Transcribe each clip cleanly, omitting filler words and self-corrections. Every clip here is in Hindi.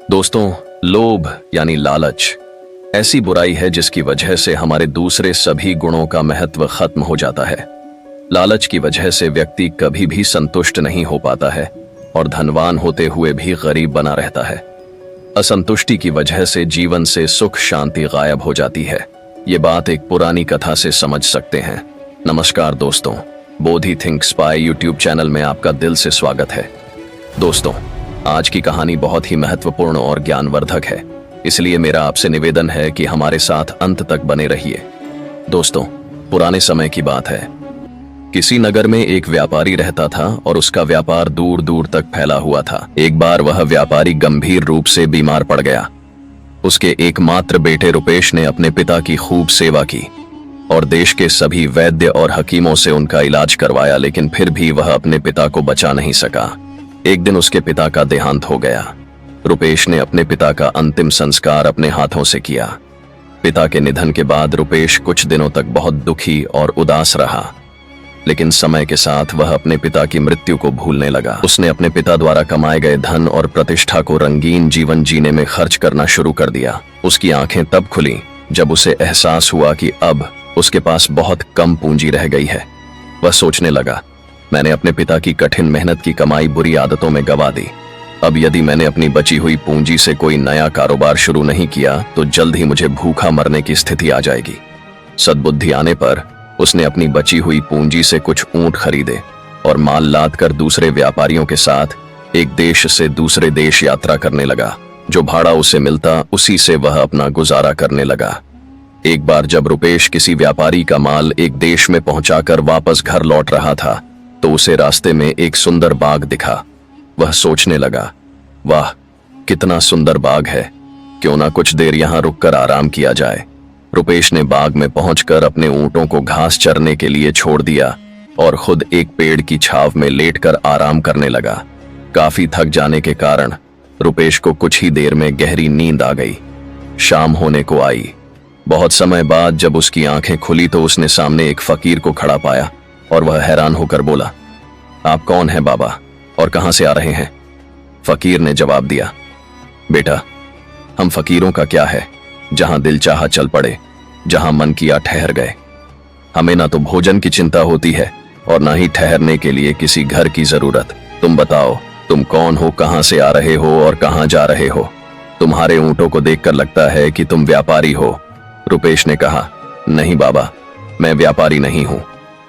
दोस्तों, लोभ यानी लालच ऐसी बुराई है जिसकी वजह से हमारे दूसरे सभी गुणों का महत्व खत्म हो जाता है। लालच की वजह से व्यक्ति कभी भी संतुष्ट नहीं हो पाता है और धनवान होते हुए भी गरीब बना रहता है। असंतुष्टि की वजह से जीवन से सुख शांति गायब हो जाती है। ये बात एक पुरानी कथा से समझ सकते हैं। नमस्कार दोस्तों, बोधि थिंक स्पाई यूट्यूब चैनल में आपका दिल से स्वागत है। दोस्तों, आज की कहानी बहुत ही महत्वपूर्ण और ज्ञानवर्धक है, इसलिए मेरा आपसे निवेदन है कि हमारे साथ अंत तक बने रहिए। दोस्तों, पुराने समय की बात है। किसी नगर में एक व्यापारी रहता था और उसका व्यापार दूर दूर तक फैला हुआ था। एक बार वह व्यापारी गंभीर रूप से बीमार पड़ गया। उसके एकमात्र बेटे रुपेश ने अपने पिता की खूब सेवा की और देश के सभी वैद्य और हकीमों से उनका इलाज करवाया, लेकिन फिर भी वह अपने पिता को बचा नहीं सका। एक दिन उसके पिता का देहांत हो गया। रुपेश ने अपने पिता का अंतिम संस्कार अपने हाथों से किया। पिता के निधन के बाद रुपेश कुछ दिनों तक बहुत दुखी और उदास रहा, लेकिन समय के साथ वह अपने पिता की मृत्यु को भूलने लगा। उसने अपने पिता द्वारा कमाए गए धन और प्रतिष्ठा को रंगीन जीवन जीने में खर्च करना शुरू कर दिया। उसकी आंखें तब खुली जब उसे एहसास हुआ कि अब उसके पास बहुत कम पूंजी रह गई है। वह सोचने लगा, मैंने अपने पिता की कठिन मेहनत की कमाई बुरी आदतों में गंवा दी। अब यदि मैंने अपनी बची हुई पूंजी से कोई नया कारोबार शुरू नहीं किया तो जल्द ही मुझे भूखा मरने की स्थिति आ जाएगी। सद्बुद्धि आने पर उसने अपनी बची हुई पूंजी से कुछ ऊंट खरीदे और माल लाद कर दूसरे व्यापारियों के साथ एक देश से दूसरे देश यात्रा करने लगा। जो भाड़ा उसे मिलता उसी से वह अपना गुजारा करने लगा। एक बार जब रुपेश किसी व्यापारी का माल एक देश में पहुंचाकर वापस घर लौट रहा था तो उसे रास्ते में एक सुंदर बाग दिखा। वह सोचने लगा, वाह, कितना सुंदर बाग है, क्यों ना कुछ देर यहां रुककर आराम किया जाए। रुपेश ने बाग में पहुंचकर अपने ऊंटों को घास चरने के लिए छोड़ दिया और खुद एक पेड़ की छाव में लेटकर आराम करने लगा। काफी थक जाने के कारण रुपेश को कुछ ही देर में गहरी नींद आ गई। शाम होने को आई। बहुत समय बाद जब उसकी आंखें खुली तो उसने सामने एक फकीर को खड़ा पाया और वह हैरान होकर बोला, आप कौन हैं बाबा और कहां से आ रहे हैं? फकीर ने जवाब दिया, बेटा, हम फकीरों का क्या है, जहां दिल चाहा चल पड़े, जहां मन किया ठहर गए। हमें ना तो भोजन की चिंता होती है और ना ही ठहरने के लिए किसी घर की जरूरत। तुम बताओ, तुम कौन हो, कहां से आ रहे हो और कहां जा रहे हो? तुम्हारे ऊंटों को देखकर लगता है कि तुम व्यापारी हो। रुपेश ने कहा, नहीं बाबा, मैं व्यापारी नहीं हूं।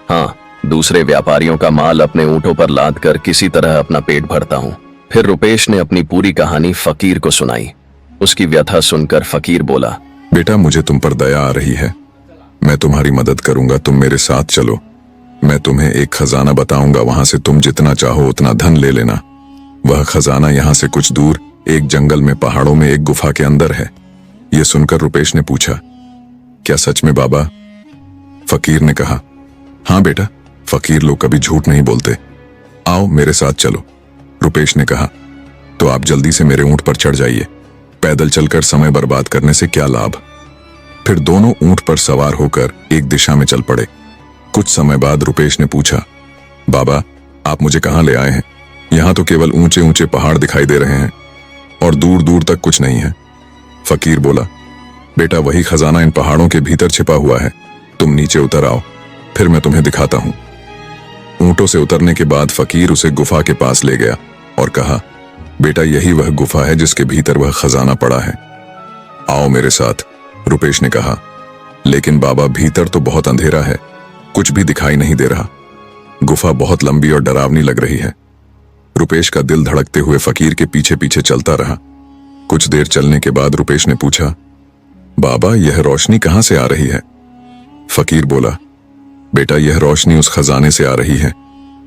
हाँ, दूसरे व्यापारियों का माल अपने ऊंटों पर लाद कर किसी तरह अपना पेट भरता हूं। फिर रुपेश ने अपनी पूरी कहानी फकीर को सुनाई। उसकी व्यथा सुनकर फकीर बोला, बेटा, मुझे तुम पर दया आ रही है। मैं तुम्हारी मदद करूंगा, तुम मेरे साथ चलो। मैं तुम्हें एक खजाना बताऊंगा, वहां से तुम जितना चाहो उतना धन ले लेना। वह खजाना यहां से कुछ दूर एक जंगल में पहाड़ों में एक गुफा के अंदर है। यह सुनकर रुपेश ने पूछा, क्या सच में बाबा? फकीर ने कहा, हाँ बेटा, फकीर लोग कभी झूठ नहीं बोलते। आओ मेरे साथ चलो। रुपेश ने कहा, तो आप जल्दी से मेरे ऊंट पर चढ़ जाइए। पैदल चलकर समय बर्बाद करने से क्या लाभ। फिर दोनों ऊंट पर सवार होकर एक दिशा में चल पड़े। कुछ समय बाद रुपेश ने पूछा, बाबा, आप मुझे कहां ले आए हैं? यहां तो केवल ऊंचे ऊंचे पहाड़ दिखाई दे रहे हैं और दूर दूर तक कुछ नहीं है। फकीर बोला, बेटा, वही खजाना इन पहाड़ों के भीतर छिपा हुआ है। तुम नीचे उतर आओ, फिर मैं तुम्हें दिखाता हूं। ऊंटों से उतरने के बाद फकीर उसे गुफा के पास ले गया और कहा, बेटा, यही वह गुफा है जिसके भीतर वह खजाना पड़ा है। आओ मेरे साथ। रुपेश ने कहा, लेकिन बाबा, भीतर तो बहुत अंधेरा है, कुछ भी दिखाई नहीं दे रहा। गुफा बहुत लंबी और डरावनी लग रही है। रुपेश का दिल धड़कते हुए फकीर के पीछे पीछे चलता रहा। कुछ देर चलने के बाद रुपेश ने पूछा, बाबा, यह रोशनी कहां से आ रही है? फकीर बोला, बेटा, यह रोशनी उस खजाने से आ रही है।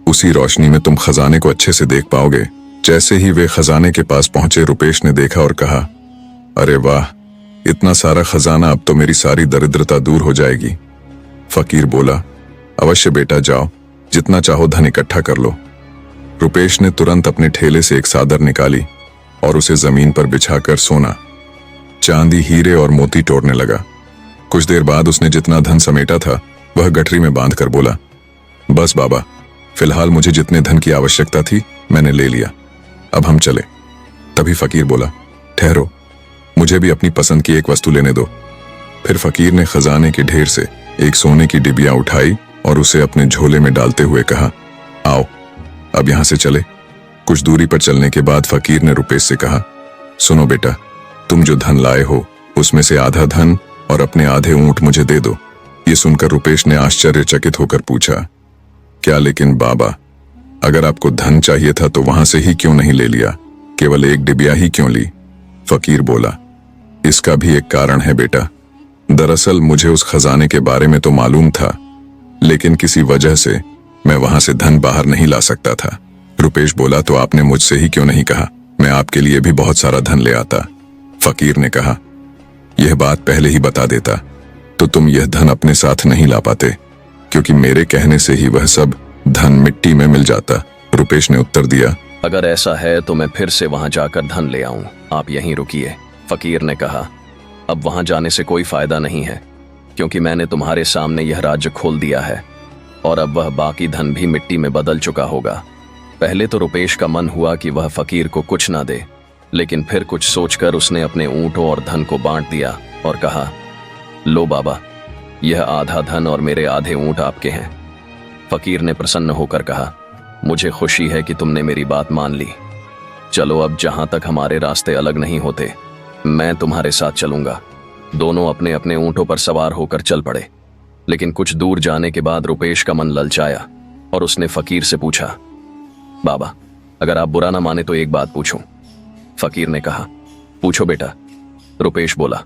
उसी रोशनी में तुम खजाने को अच्छे से देख पाओगे। जैसे ही वे खजाने के पास पहुंचे, रुपेश ने देखा और कहा, अरे वाह, इतना सारा खजाना, अब तो मेरी सारी दरिद्रता दूर हो जाएगी। फकीर बोला, अवश्य बेटा, जाओ, जितना चाहो धन इकट्ठा कर लो। रुपेश ने तुरंत अपने ठेले से एक चादर निकाली और उसे जमीन पर बिछाकर सोना, चांदी, हीरे और मोती तोड़ने लगा। कुछ देर बाद उसने जितना धन समेटा था वह गठरी में बांधकर बोला, बस बाबा, फिलहाल मुझे जितने धन की आवश्यकता थी मैंने ले लिया, अब हम चले। तभी फकीर बोला, ठहरो, मुझे भी अपनी पसंद की एक वस्तु लेने दो। फिर फकीर ने खजाने के ढेर से एक सोने की डिबिया उठाई और उसे अपने झोले में डालते हुए कहा, आओ अब यहां से चले। कुछ दूरी पर चलने के बाद फकीर ने रुपेश से कहा, सुनो बेटा, तुम जो धन लाए हो उसमें से आधा धन और अपने आधे ऊंट मुझे दे दो। ये सुनकर रुपेश ने आश्चर्यचकित होकर पूछा, क्या लेकिन बाबा, अगर आपको धन चाहिए था तो वहां से ही क्यों नहीं ले लिया, केवल एक डिबिया ही क्यों ली? फकीर बोला, इसका भी एक कारण है बेटा। दरअसल मुझे उस खजाने के बारे में तो मालूम था, लेकिन किसी वजह से मैं वहां से धन बाहर नहीं ला सकता था। रुपेश बोला, तो आपने मुझसे ही क्यों नहीं कहा, मैं आपके लिए भी बहुत सारा धन ले आता। फकीर ने कहा, यह बात पहले ही बता देता तो तुम यह धन अपने साथ नहीं ला पाते, क्योंकि मेरे कहने से ही वह सब धन मिट्टी में मिल जाता। रुपेश ने उत्तर दिया, अगर ऐसा है तो मैं फिर से वहां जाकर धन ले आऊं, आप यहीं रुकिए। फकीर ने कहा, अब वहां जाने से कोई फायदा नहीं है, क्योंकि मैंने तुम्हारे सामने यह राज्य खोल दिया है और अब वह बाकी धन भी मिट्टी में बदल चुका होगा। पहले तो रुपेश का मन हुआ कि वह फकीर को कुछ ना दे, लेकिन फिर कुछ सोचकर उसने अपने ऊंटों और धन को बांट दिया और कहा, लो बाबा, यह आधा धन और मेरे आधे ऊंट आपके हैं। फकीर ने प्रसन्न होकर कहा, मुझे खुशी है कि तुमने मेरी बात मान ली। चलो अब जहां तक हमारे रास्ते अलग नहीं होते, मैं तुम्हारे साथ चलूंगा। दोनों अपने अपने ऊंटों पर सवार होकर चल पड़े। लेकिन कुछ दूर जाने के बाद रुपेश का मन ललचाया और उसने फकीर से पूछा, बाबा, अगर आप बुरा ना माने तो एक बात पूछूं। फकीर ने कहा, पूछो बेटा। रुपेश बोला,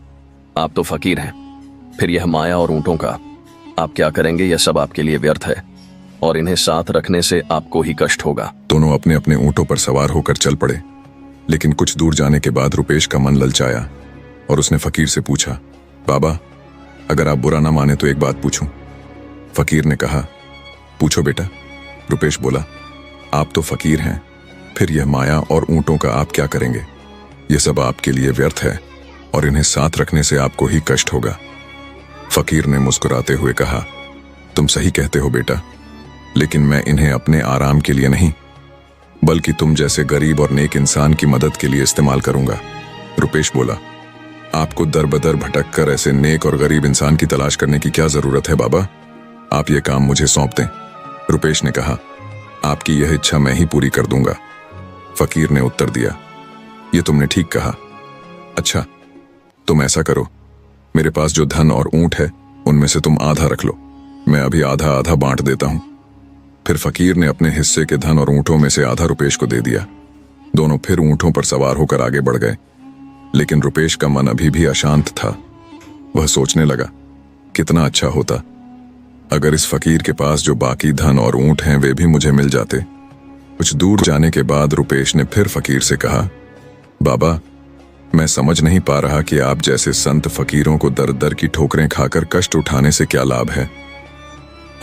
आप तो फकीर हैं, फिर यह माया और ऊंटों का आप क्या करेंगे? यह सब आपके लिए व्यर्थ है और इन्हें साथ रखने से आपको ही कष्ट होगा। दोनों अपने अपने ऊंटों पर सवार होकर चल पड़े। लेकिन कुछ दूर जाने के बाद रुपेश का मन ललचाया और उसने फकीर से पूछा, बाबा, अगर आप बुरा ना माने तो एक बात पूछूं। फकीर ने कहा, पूछो बेटा। रुपेश बोला, आप तो फकीर हैं, फिर यह माया और ऊंटों का आप क्या करेंगे? यह सब आपके लिए व्यर्थ है और इन्हें साथ रखने से आपको ही कष्ट होगा। फकीर ने मुस्कुराते हुए कहा, तुम सही कहते हो बेटा, लेकिन मैं इन्हें अपने आराम के लिए नहीं, बल्कि तुम जैसे गरीब और नेक इंसान की मदद के लिए इस्तेमाल करूंगा। रुपेश बोला, आपको दर बदर भटक कर ऐसे नेक और गरीब इंसान की तलाश करने की क्या जरूरत है बाबा? आप ये काम मुझे सौंप दें। रुपेश ने कहा, आपकी यह इच्छा मैं ही पूरी कर दूंगा। फकीर ने उत्तर दिया, ये तुमने ठीक कहा। अच्छा, तुम ऐसा करो, मेरे पास जो धन और ऊंट है उनमें से तुम आधा रख लो, मैं अभी आधा आधा बांट देता हूं। फिर फकीर ने अपने हिस्से के धन और ऊंटों में से आधा रुपेश को दे दिया। दोनों फिर ऊंटों पर सवार होकर आगे बढ़ गए। लेकिन रुपेश का मन अभी भी अशांत था। वह सोचने लगा, कितना अच्छा होता अगर इस फकीर के पास जो बाकी धन और ऊंट हैं वे भी मुझे मिल जाते। कुछ दूर जाने के बाद रुपेश ने फिर फकीर से कहा, बाबा, मैं समझ नहीं पा रहा कि आप जैसे संत फकीरों को दर दर की ठोकरें खाकर कष्ट उठाने से क्या लाभ है।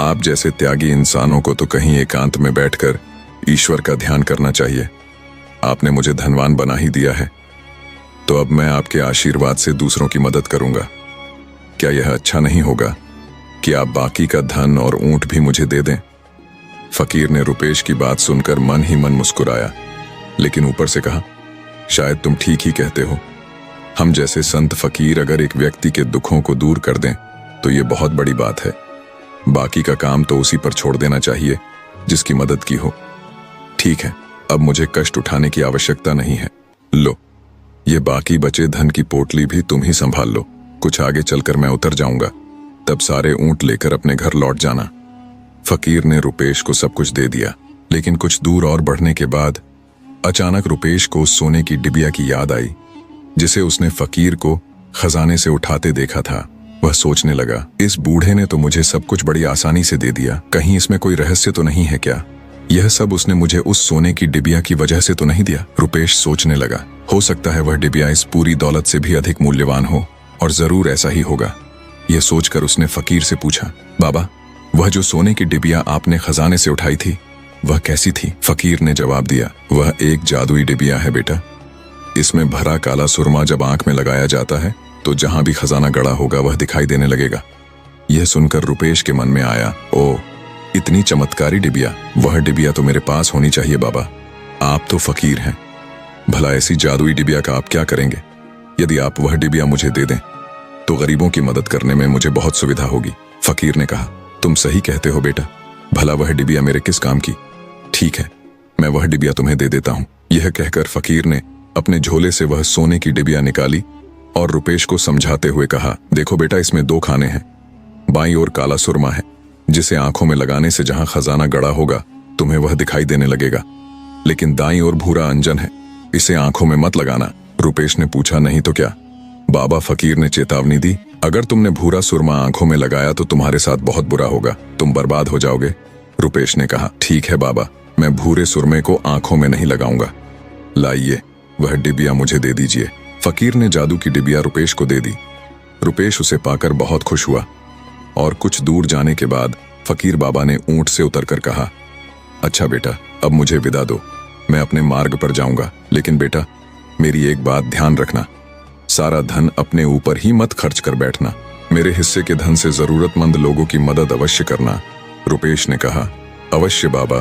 आप जैसे त्यागी इंसानों को तो कहीं एकांत में बैठकर ईश्वर का ध्यान करना चाहिए। आपने मुझे धनवान बना ही दिया है, तो अब मैं आपके आशीर्वाद से दूसरों की मदद करूंगा। क्या यह अच्छा नहीं होगा कि आप बाकी का धन और ऊंट भी मुझे दे दें? फकीर ने रुपेश की बात सुनकर मन ही मन मुस्कुराया, लेकिन ऊपर से कहा, शायद तुम ठीक ही कहते हो। हम जैसे संत फकीर अगर एक व्यक्ति के दुखों को दूर कर दें तो ये बहुत बड़ी बात है। बाकी का काम तो उसी पर छोड़ देना चाहिए जिसकी मदद की हो। ठीक है, अब मुझे कष्ट उठाने की आवश्यकता नहीं है। लो, ये बाकी बचे धन की पोटली भी तुम ही संभाल लो। कुछ आगे चलकर मैं उतर जाऊंगा, तब सारे ऊंट लेकर अपने घर लौट जाना। फकीर ने रुपेश को सब कुछ दे दिया। लेकिन कुछ दूर और बढ़ने के बाद अचानक रुपेश को सोने की डिबिया की याद आई, जिसे उसने फकीर को खजाने से उठाते देखा था। वह सोचने लगा, इस बूढ़े ने तो मुझे सब कुछ बड़ी आसानी से दे दिया, कहीं इसमें कोई रहस्य तो नहीं है क्या? यह सब उसने मुझे उस सोने की डिबिया की वजह से तो नहीं दिया? रुपेश सोचने लगा, हो सकता है वह डिबिया इस पूरी दौलत से भी अधिक मूल्यवान हो, और जरूर ऐसा ही होगा। यह सोचकर उसने फकीर से पूछा, बाबा, वह जो सोने की डिबिया आपने खजाने से उठाई थी वह कैसी थी? फकीर ने जवाब दिया, वह एक जादुई डिबिया है बेटा। इसमें भरा काला सुरमा जब आंख में लगाया जाता है तो जहां भी खजाना गड़ा होगा वह दिखाई देने लगेगा। यह सुनकर रुपेश के मन में आया, ओ, इतनी चमत्कारी डिबिया, वह डिबिया तो मेरे पास होनी चाहिए बाबा। आप तो फकीर हैं, भला ऐसी जादुई डिबिया का आप क्या करेंगे? यदि आप वह डिबिया मुझे दे दें तो गरीबों की मदद करने में मुझे बहुत सुविधा होगी। फकीर ने कहा, तुम सही कहते हो बेटा, भला वह डिबिया मेरे किस काम की? ठीक है, मैं वह डिबिया तुम्हें दे देता हूं। यह कहकर फकीर ने अपने झोले से वह सोने की डिबिया निकाली और रुपेश को समझाते हुए कहा, देखो बेटा, इसमें 2 खाने हैं। बाईं ओर काला सुरमा है, जिसे आंखों में लगाने से जहां खजाना गड़ा होगा तुम्हें वह दिखाई देने लगेगा, लेकिन दाईं ओर भूरा अंजन है, इसे आंखों में मत लगाना। रुपेश ने पूछा, नहीं तो क्या? बाबा फकीर ने चेतावनी दी, अगर तुमने भूरा सुरमा आंखों में लगाया तो तुम्हारे साथ बहुत बुरा होगा, तुम बर्बाद हो जाओगे। रुपेश ने कहा, ठीक है बाबा, मैं भूरे सुरमे को आंखों में नहीं लगाऊंगा। लाइए, वह डिबिया मुझे दे दीजिए। फकीर ने जादू की डिबिया रुपेश को दे दी। रुपेश उसे पाकर बहुत खुश हुआ और कुछ दूर जाने के बाद फकीर बाबा ने ऊंट से उतरकर कहा, अच्छा बेटा, अब मुझे विदा दो, मैं अपने मार्ग पर जाऊंगा, लेकिन बेटा मेरी एक बात ध्यान रखना, सारा धन अपने ऊपर ही मत खर्च कर बैठना, मेरे हिस्से के धन से जरूरतमंद लोगों की मदद अवश्य करना। रुपेश ने कहा, अवश्य बाबा,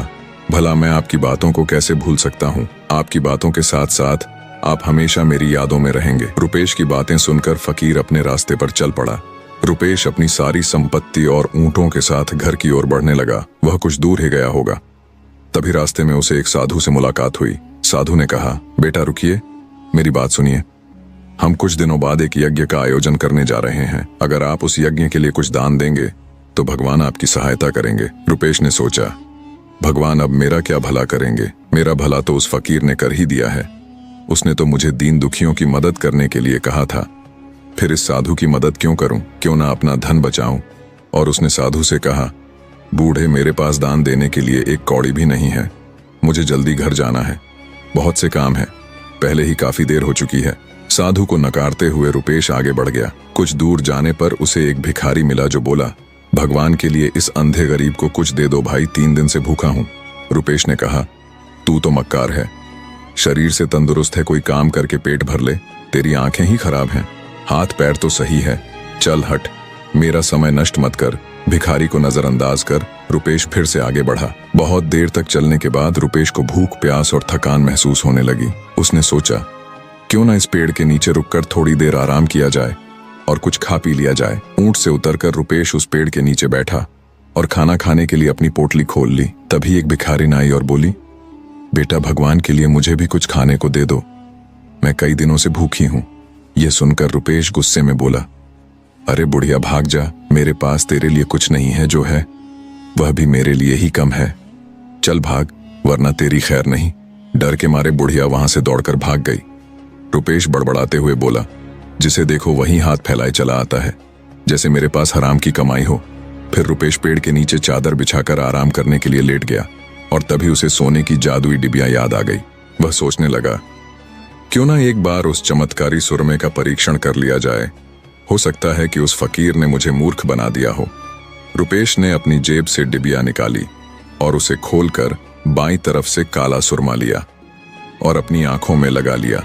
भला मैं आपकी बातों को कैसे भूल सकता हूँ, आपकी बातों के साथ साथ आप हमेशा मेरी यादों में रहेंगे। रुपेश की बातें सुनकर फकीर अपने रास्ते पर चल पड़ा। रुपेश अपनी सारी संपत्ति और ऊंटों के साथ घर की ओर बढ़ने लगा। वह कुछ दूर ही गया होगा, तभी रास्ते में उसे एक साधु से मुलाकात हुई। साधु ने कहा, बेटा रुकिए, मेरी बात सुनिए, हम कुछ दिनों बाद एक यज्ञ का आयोजन करने जा रहे हैं, अगर आप उस यज्ञ के लिए कुछ दान देंगे तो भगवान आपकी सहायता करेंगे। रुपेश ने सोचा, भगवान अब मेरा क्या भला करेंगे, मेरा भला तो उस फकीर ने कर ही दिया है, उसने तो मुझे दीन दुखियों की मदद करने के लिए कहा था, फिर इस साधु की मदद क्यों करूं, क्यों ना अपना धन बचाऊं। और उसने साधु से कहा, बूढ़े, मेरे पास दान देने के लिए एक कौड़ी भी नहीं है, मुझे जल्दी घर जाना है, बहुत से काम है, पहले ही काफी देर हो चुकी है। साधु को नकारते हुए रुपेश आगे बढ़ गया। कुछ दूर जाने पर उसे एक भिखारी मिला जो बोला, भगवान के लिए इस अंधे गरीब को कुछ दे दो भाई, 3 दिन से भूखा हूं। रुपेश ने कहा, तू तो मक्कार है, शरीर से तंदुरुस्त है, कोई काम करके पेट भर ले, तेरी आंखें ही खराब हैं, हाथ पैर तो सही है, चल हट, मेरा समय नष्ट मत कर। भिखारी को नजरअंदाज कर रुपेश फिर से आगे बढ़ा। बहुत देर तक चलने के बाद रुपेश को भूख, प्यास और थकान महसूस होने लगी। उसने सोचा, क्यों ना इस पेड़ के नीचे रुककर थोड़ी देर आराम किया जाए और कुछ खा पी लिया जाए। ऊंट से उतरकर रुपेश उस पेड़ के नीचे बैठा और खाना खाने के लिए अपनी पोटली खोल ली। तभी एक भिखारिन आई और बोली, बेटा भगवान के लिए मुझे भी कुछ खाने को दे दो, मैं कई दिनों से भूखी हूं। यह सुनकर रुपेश गुस्से में बोला, अरे बुढ़िया भाग जा, मेरे पास तेरे लिए कुछ नहीं है, जो है वह भी मेरे लिए ही कम है, चल भाग वरना तेरी खैर नहीं। डर के मारे बुढ़िया वहां से दौड़कर भाग गई। रुपेश बड़बड़ाते हुए बोला, जिसे देखो वही हाथ फैलाए चला आता है, जैसे मेरे पास हराम की कमाई हो। फिर रुपेश पेड़ के नीचे चादर बिछाकर आराम करने के लिए लेट गया और तभी उसे सोने की जादुई डिबिया याद आ गई। वह सोचने लगा, क्यों ना एक बार उस चमत्कारी सुरमे का परीक्षण कर लिया जाए, हो सकता है कि उस फकीर ने मुझे मूर्ख बना दिया हो। रुपेश ने अपनी जेब से डिबिया निकाली और उसे खोलकर बाईं तरफ से काला सुरमा लिया और अपनी आंखों में लगा लिया।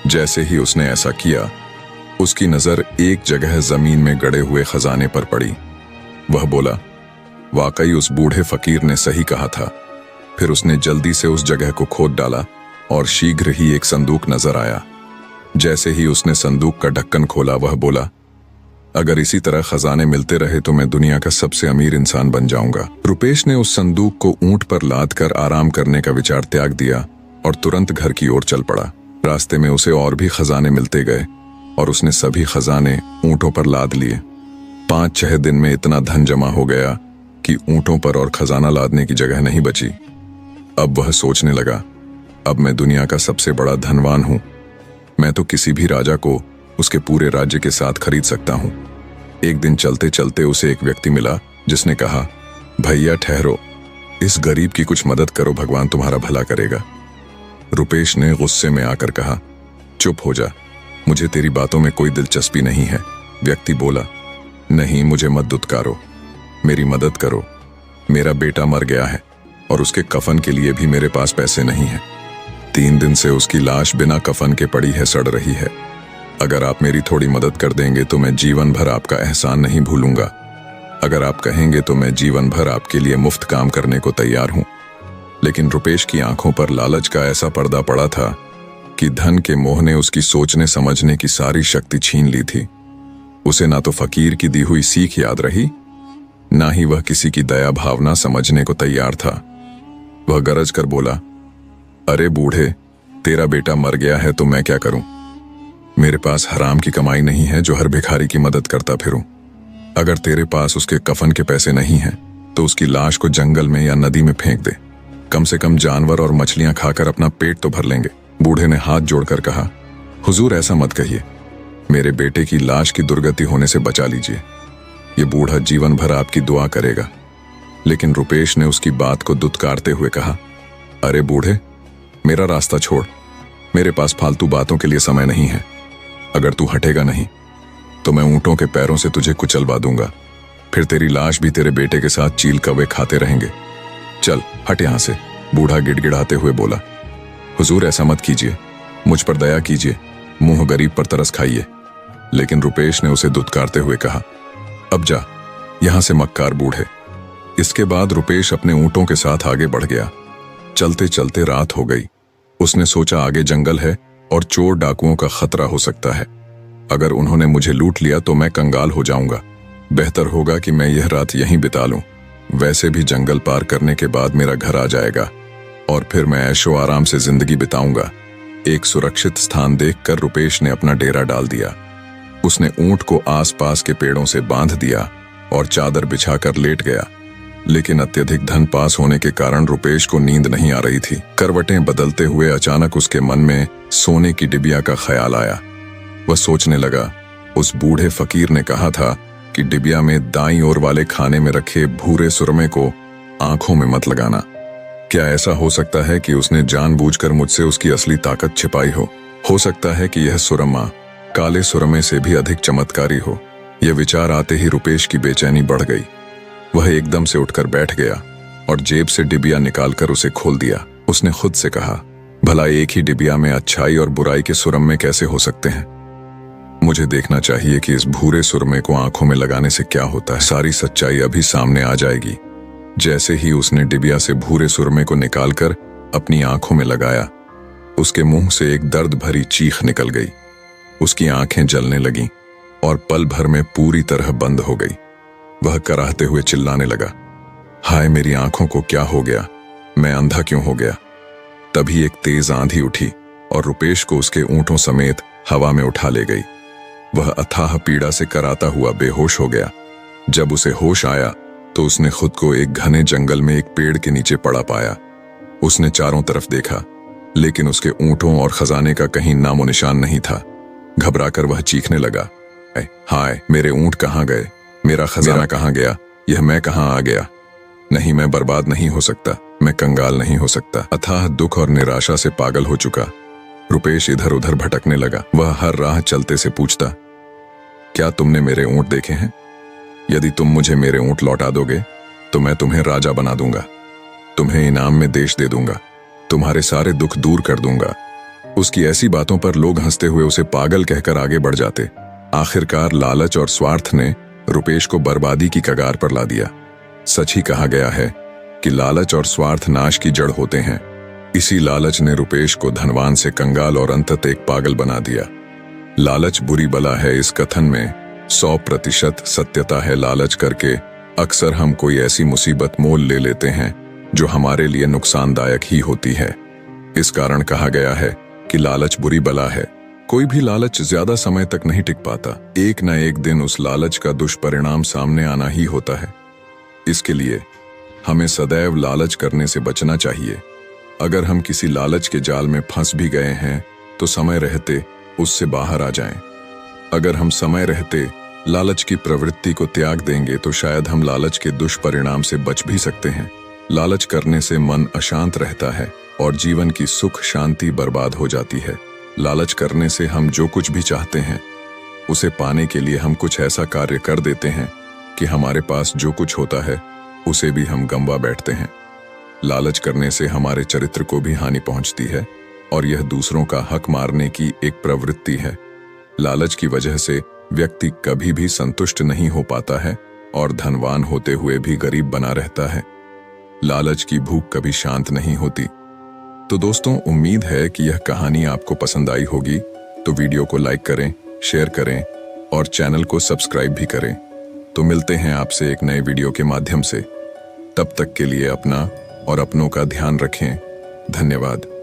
जैसे ही उसने ऐसा किया, उसकी नजर एक जगह जमीन में गड़े हुए खजाने पर पड़ी। वह बोला, वाकई उस बूढ़े फकीर ने सही कहा था। फिर उसने जल्दी से उस जगह को खोद डाला और शीघ्र ही एक संदूक नजर आया। जैसे ही उसने संदूक का ढक्कन खोला, वह बोला, अगर इसी तरह खजाने मिलते रहे तो मैं दुनिया का सबसे अमीर इंसान बन जाऊंगा। रुपेश ने उस संदूक को ऊंट पर लाद कर आराम करने का विचार त्याग दिया और तुरंत घर की ओर चल पड़ा। रास्ते में उसे और भी खजाने मिलते गए और उसने सभी खजाने ऊंटों पर लाद लिए। 5-6 दिन में इतना धन जमा हो गया कि ऊंटों पर और खजाना लादने की जगह नहीं बची। अब वह सोचने लगा, अब मैं दुनिया का सबसे बड़ा धनवान हूं, मैं तो किसी भी राजा को उसके पूरे राज्य के साथ खरीद सकता हूं। एक दिन चलते चलते उसे एक व्यक्ति मिला जिसने कहा, भैया ठहरो, इस गरीब की कुछ मदद करो, भगवान तुम्हारा भला करेगा। रुपेश ने गुस्से में आकर कहा, चुप हो जा, मुझे तेरी बातों में कोई दिलचस्पी नहीं है। व्यक्ति बोला, नहीं, मुझे मत दुत्कारो, मेरी मदद करो, मेरा बेटा मर गया है और उसके कफन के लिए भी मेरे पास पैसे नहीं है। 3 दिन से उसकी लाश बिना कफन के पड़ी है, सड़ रही है। अगर आप मेरी थोड़ी मदद कर देंगे तो मैं जीवन भर आपका एहसान नहीं भूलूंगा। अगर आप कहेंगे तो मैं जीवन भर आपके लिए मुफ्त काम करने को तैयार हूं। लेकिन रुपेश की आंखों पर लालच का ऐसा पर्दा पड़ा था कि धन के मोह ने उसकी सोचने समझने की सारी शक्ति छीन ली थी। उसे ना तो फकीर की दी हुई सीख याद रही, ना ही वह किसी की दया भावना समझने को तैयार था। वह गरज कर बोला, अरे बूढ़े, तेरा बेटा मर गया है तो मैं क्या करूं? मेरे पास हराम की कमाई नहीं है जो हर भिखारी की मदद करता फिरूं। अगर तेरे पास उसके कफन के पैसे नहीं हैं तो उसकी लाश को जंगल में या नदी में फेंक दे। कम से कम जानवर और मछलियां खाकर अपना पेट तो भर लेंगे। बूढ़े ने हाथ जोड़कर कहा, हुजूर ऐसा मत कहिए, मेरे बेटे की लाश की दुर्गति होने से बचा लीजिए। ये बूढ़ा जीवन भर आपकी दुआ करेगा। लेकिन रुपेश ने उसकी बात को दुत्कारते हुए कहा, अरे बूढ़े, मेरा रास्ता छोड़, मेरे पास फालतू बातों के लिए समय नहीं है। अगर तू हटेगा नहीं तो मैं ऊंटों के पैरों से तुझे कुचलवा दूंगा, फिर तेरी लाश भी तेरे बेटे के साथ चील कौवे खाते रहेंगे। चल हट यहां से। बूढ़ा गिड़गिड़ाते हुए बोला, हुजूर ऐसा मत कीजिए, मुझ पर दया कीजिए, मुंह गरीब पर तरस खाइए। लेकिन रुपेश ने उसे दुत्कारते हुए कहा, अब जा यहां से मक्कार बूढ़े। इसके बाद रुपेश अपने ऊंटों के साथ आगे बढ़ गया। चलते चलते रात हो गई। उसने सोचा आगे जंगल है और चोर डाकुओं का खतरा हो सकता है। अगर उन्होंने मुझे लूट लिया तो मैं कंगाल हो जाऊंगा। बेहतर होगा कि मैं यह रात यहीं बिता लूं। वैसे भी जंगल पार करने के बाद मेरा घर आ जाएगा और फिर मैं ऐशो आराम से जिंदगी बिताऊंगा। एक सुरक्षित स्थान देखकर रुपेश ने अपना डेरा डाल दिया। उसने ऊंट को आसपास के पेड़ों से बांध दिया और चादर बिछाकर लेट गया। लेकिन अत्यधिक धन पास होने के कारण रुपेश को नींद नहीं आ रही थी। करवटें बदलते हुए अचानक उसके मन में सोने की डिबिया का ख्याल आया। वह सोचने लगा, उस बूढ़े फकीर ने कहा था कि डिबिया में दाईं ओर वाले खाने में रखे भूरे सुरमे को आंखों में मत लगाना। क्या ऐसा हो सकता है कि उसने जानबूझकर मुझसे उसकी असली ताकत छिपाई हो सकता है कि यह सुरमा काले सुरमे से भी अधिक चमत्कारी हो। यह विचार आते ही रुपेश की बेचैनी बढ़ गई। वह एकदम से उठकर बैठ गया और जेब से डिबिया निकालकर उसे खोल दिया। उसने खुद से कहा, भला एक ही डिबिया में अच्छाई और बुराई के सुरमे कैसे हो सकते हैं? मुझे देखना चाहिए कि इस भूरे सुरमे को आंखों में लगाने से क्या होता है। सारी सच्चाई अभी सामने आ जाएगी। जैसे ही उसने डिबिया से भूरे सुरमे को निकालकर अपनी आंखों में लगाया, उसके मुंह से एक दर्द भरी चीख निकल गई। उसकी आंखें जलने लगीं और पल भर में पूरी तरह बंद हो गई। वह कराहते हुए चिल्लाने लगा, हाय मेरी आंखों को क्या हो गया, मैं अंधा क्यों हो गया? तभी एक तेज आंधी उठी और रुपेश को उसके ऊंटों समेत हवा में उठा ले गई। वह अथाह पीड़ा से कराता हुआ बेहोश हो गया। जब उसे होश आया तो उसने खुद को एक घने जंगल में एक पेड़ के नीचे पड़ा पाया। उसने चारों तरफ देखा, लेकिन उसके ऊंटों और खजाने का कहीं नामो निशान नहीं था। घबराकर वह चीखने लगा, हाय मेरे ऊंट कहाँ गए, मेरा खजाना कहाँ गया, यह मैं कहाँ आ गया? नहीं, मैं बर्बाद नहीं हो सकता, मैं कंगाल नहीं हो सकता। अथाह दुख और निराशा से पागल हो चुका रुपेश इधर उधर भटकने लगा। वह हर राह चलते से पूछता, क्या तुमने मेरे ऊंट देखे हैं? यदि तुम मुझे मेरे ऊंट लौटा दोगे तो मैं तुम्हें राजा बना दूंगा, तुम्हें इनाम में देश दे दूंगा, तुम्हारे सारे दुख दूर कर दूंगा। उसकी ऐसी बातों पर लोग हंसते हुए उसे पागल कहकर आगे बढ़ जाते। आखिरकार लालच और स्वार्थ ने रुपेश को बर्बादी की कगार पर ला दिया। सच ही कहा गया है कि लालच और स्वार्थ नाश की जड़ होते हैं। इसी लालच ने रुपेश को धनवान से कंगाल और अंततः एक पागल बना दिया। लालच बुरी बला है, इस कथन में 100% सत्यता है। लालच करके अक्सर हम कोई ऐसी मुसीबत मोल ले लेते हैं जो हमारे लिए नुकसानदायक ही होती है। इस कारण कहा गया है कि लालच बुरी बला है। कोई भी लालच ज्यादा समय तक नहीं टिक पाता। एक न एक दिन उस लालच का दुष्परिणाम सामने आना ही होता है। इसके लिए हमें सदैव लालच करने से बचना चाहिए। अगर हम किसी लालच के जाल में फंस भी गए हैं तो समय रहते उससे बाहर आ जाएं। अगर हम समय रहते लालच की प्रवृत्ति को त्याग देंगे तो शायद हम लालच के दुष्परिणाम से बच भी सकते हैं। लालच करने से मन अशांत रहता है और जीवन की सुख शांति बर्बाद हो जाती है। लालच करने से हम जो कुछ भी चाहते हैं उसे पाने के लिए हम कुछ ऐसा कार्य कर देते हैं कि हमारे पास जो कुछ होता है उसे भी हम गंवा बैठते हैं। लालच करने से हमारे चरित्र को भी हानि पहुंचती है और यह दूसरों का हक मारने की एक प्रवृत्ति है। लालच की वजह से व्यक्ति कभी भी संतुष्ट नहीं हो पाता है और धनवान होते हुए भी गरीब बना रहता है। लालच की भूख कभी शांत नहीं होती। तो दोस्तों, उम्मीद है कि यह कहानी आपको पसंद आई होगी। तो वीडियो को लाइक करें, शेयर करें और चैनल को सब्सक्राइब भी करें। तो मिलते हैं आपसे एक नए वीडियो के माध्यम से। तब तक के लिए अपना और अपनों का ध्यान रखें। धन्यवाद।